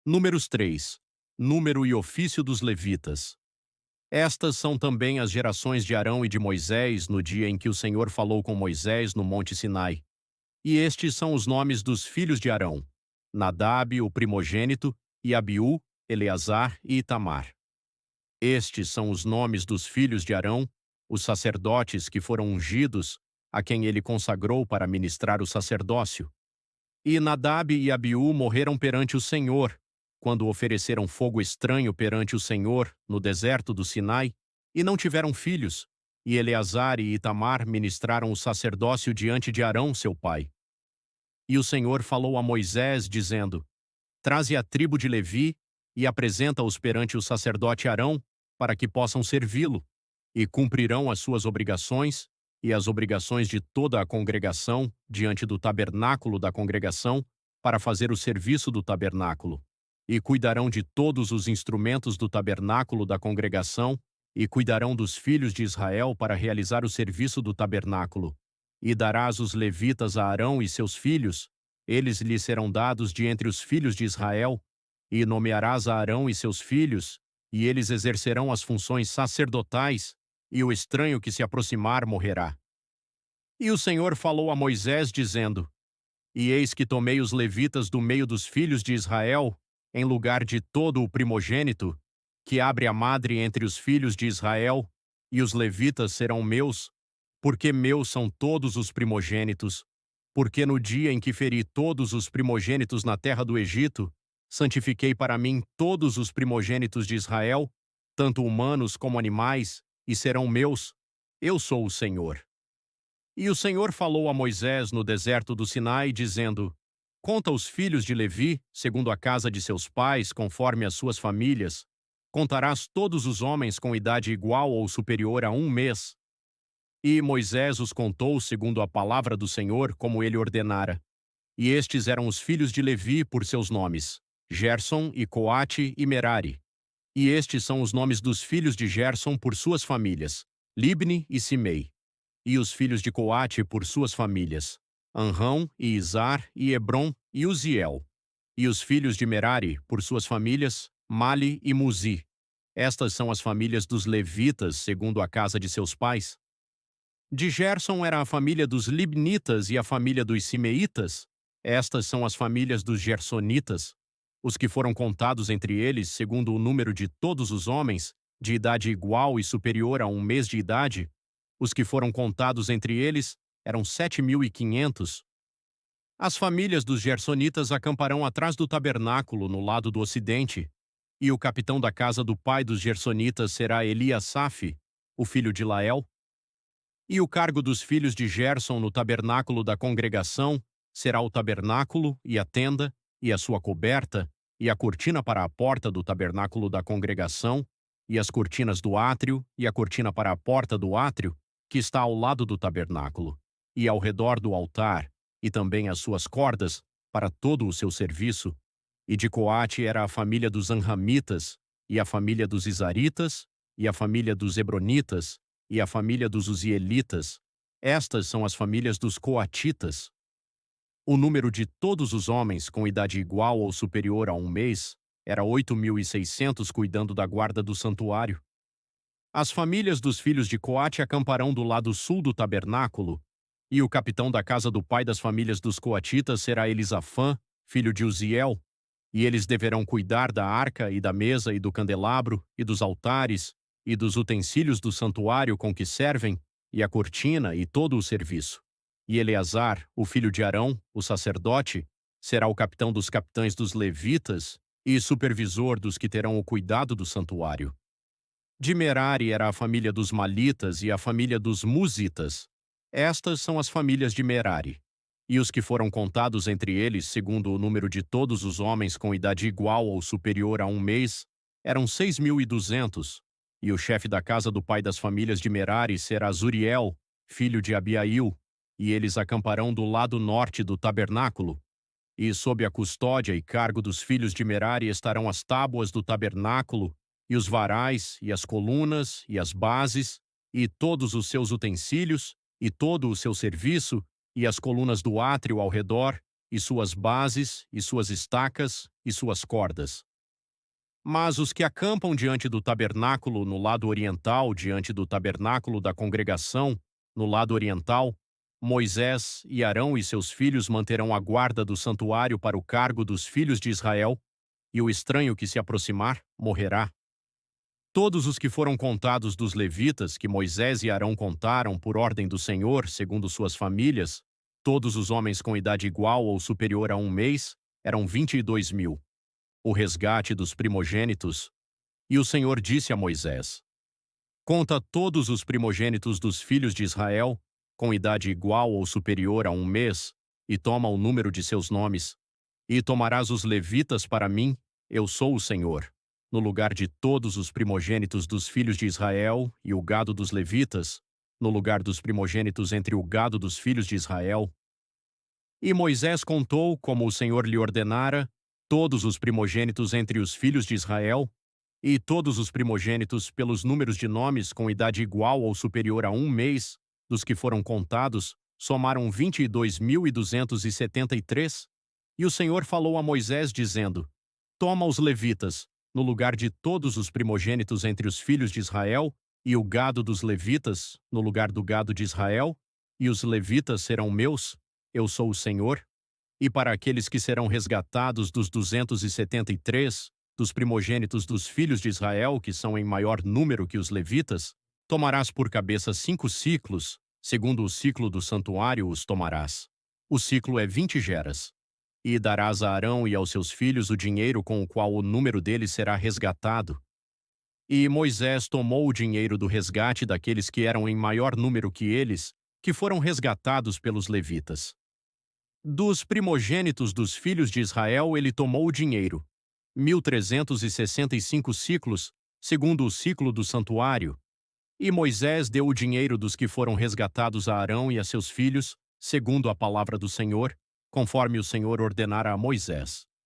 Números 3. Número e ofício dos levitas. Estas são também as gerações de Arão e de Moisés no dia em que o Senhor falou com Moisés no Monte Sinai. E estes são os nomes dos filhos de Arão: Nadab, o primogênito, e Abiú, Eleazar e Itamar. Estes são os nomes dos filhos de Arão, os sacerdotes que foram ungidos, a quem ele consagrou para ministrar o sacerdócio. E Nadab e Abiú morreram perante o Senhor, quando ofereceram fogo estranho perante o Senhor, no deserto do Sinai, e não tiveram filhos, e Eleazar e Itamar ministraram o sacerdócio diante de Arão, seu pai. E o Senhor falou a Moisés, dizendo: Traze a tribo de Levi, e apresenta-os perante o sacerdote Arão, para que possam servi-lo, e cumprirão as suas obrigações, e as obrigações de toda a congregação, diante do tabernáculo da congregação, para fazer o serviço do tabernáculo. E cuidarão de todos os instrumentos do tabernáculo da congregação, e cuidarão dos filhos de Israel para realizar o serviço do tabernáculo. E darás os levitas a Arão e seus filhos, eles lhes serão dados de entre os filhos de Israel, e nomearás a Arão e seus filhos, e eles exercerão as funções sacerdotais, e o estranho que se aproximar morrerá. E o Senhor falou a Moisés, dizendo: E eis que tomei os levitas do meio dos filhos de Israel, em lugar de todo o primogênito, que abre a madre entre os filhos de Israel, e os levitas serão meus, porque meus são todos os primogênitos, porque no dia em que feri todos os primogênitos na terra do Egito, santifiquei para mim todos os primogênitos de Israel, tanto humanos como animais, e serão meus. Eu sou o Senhor. E o Senhor falou a Moisés no deserto do Sinai, dizendo: Conta os filhos de Levi, segundo a casa de seus pais, conforme as suas famílias. Contarás todos os homens com idade igual ou superior a 1 mês. E Moisés os contou segundo a palavra do Senhor, como ele ordenara. E estes eram os filhos de Levi por seus nomes: Gerson e Coate e Merari. E estes são os nomes dos filhos de Gerson por suas famílias: Libni e Simei. E os filhos de Coate por suas famílias: Anrão e Izar e Hebron e Uziel. E os filhos de Merari por suas famílias: Mali e Muzi. Estas são as famílias dos levitas, segundo a casa de seus pais. De Gerson era a família dos Libnitas e a família dos Simeitas. Estas são as famílias dos Gersonitas. Os que foram contados entre eles, segundo o número de todos os homens, de idade igual e superior a 1 mês de idade, os que foram contados entre eles eram 7.500. As famílias dos Gersonitas acamparão atrás do tabernáculo, no lado do ocidente, e o capitão da casa do pai dos Gersonitas será Eliasaf, o filho de Lael. E o cargo dos filhos de Gerson no tabernáculo da congregação será o tabernáculo e a tenda, e a sua coberta, e a cortina para a porta do tabernáculo da congregação, e as cortinas do átrio, e a cortina para a porta do átrio, que está ao lado do tabernáculo, e ao redor do altar, e também as suas cordas, para todo o seu serviço. E de Coate era a família dos Anramitas, e a família dos Izaritas, e a família dos Hebronitas, e a família dos Uzielitas. Estas são as famílias dos Coatitas. O número de todos os homens com idade igual ou superior a 1 mês era 8.600 cuidando da guarda do santuário. As famílias dos filhos de Coate acamparão do lado sul do tabernáculo, e o capitão da casa do pai das famílias dos Coatitas será Elisafã, filho de Uziel, e eles deverão cuidar da arca e da mesa e do candelabro e dos altares e dos utensílios do santuário com que servem, e a cortina e todo o serviço. E Eleazar, o filho de Arão, o sacerdote, será o capitão dos capitães dos levitas e supervisor dos que terão o cuidado do santuário. De Merari era a família dos Malitas e a família dos Muzitas. Estas são as famílias de Merari. E os que foram contados entre eles, segundo o número de todos os homens com idade igual ou superior a 1 mês, eram 6.200. E o chefe da casa do pai das famílias de Merari será Zuriel, filho de Abiail, e eles acamparão do lado norte do tabernáculo. E sob a custódia e cargo dos filhos de Merari estarão as tábuas do tabernáculo, e os varais, e as colunas, e as bases, e todos os seus utensílios, e todo o seu serviço, e as colunas do átrio ao redor, e suas bases, e suas estacas, e suas cordas. Mas os que acampam diante do tabernáculo no lado oriental, diante do tabernáculo da congregação, no lado oriental, Moisés e Arão e seus filhos manterão a guarda do santuário para o cargo dos filhos de Israel, e o estranho que se aproximar morrerá. Todos os que foram contados dos levitas, que Moisés e Arão contaram por ordem do Senhor, segundo suas famílias, todos os homens com idade igual ou superior a 1 mês, eram 22.000. O resgate dos primogênitos. E o Senhor disse a Moisés: Conta todos os primogênitos dos filhos de Israel, com idade igual ou superior a 1 mês, e toma o número de seus nomes. E tomarás os levitas para mim, eu sou o Senhor, no lugar de todos os primogênitos dos filhos de Israel, e o gado dos levitas, no lugar dos primogênitos entre o gado dos filhos de Israel. E Moisés contou, como o Senhor lhe ordenara, todos os primogênitos entre os filhos de Israel, e todos os primogênitos pelos números de nomes com idade igual ou superior a 1 mês, dos que foram contados, somaram 22.273. E o Senhor falou a Moisés, dizendo: Toma os levitas, no lugar de todos os primogênitos entre os filhos de Israel, e o gado dos levitas, no lugar do gado de Israel, e os levitas serão meus, eu sou o Senhor. E para aqueles que serão resgatados dos 273, dos primogênitos dos filhos de Israel, que são em maior número que os levitas, tomarás por cabeça 5 siclos, segundo o ciclo do santuário os tomarás. O ciclo é 20 geras. E darás a Arão e aos seus filhos o dinheiro com o qual o número deles será resgatado. E Moisés tomou o dinheiro do resgate daqueles que eram em maior número que eles, que foram resgatados pelos levitas. Dos primogênitos dos filhos de Israel ele tomou o dinheiro, 1.365 siclos, segundo o ciclo do santuário. E Moisés deu o dinheiro dos que foram resgatados a Arão e a seus filhos, segundo a palavra do Senhor, conforme o Senhor ordenara a Moisés.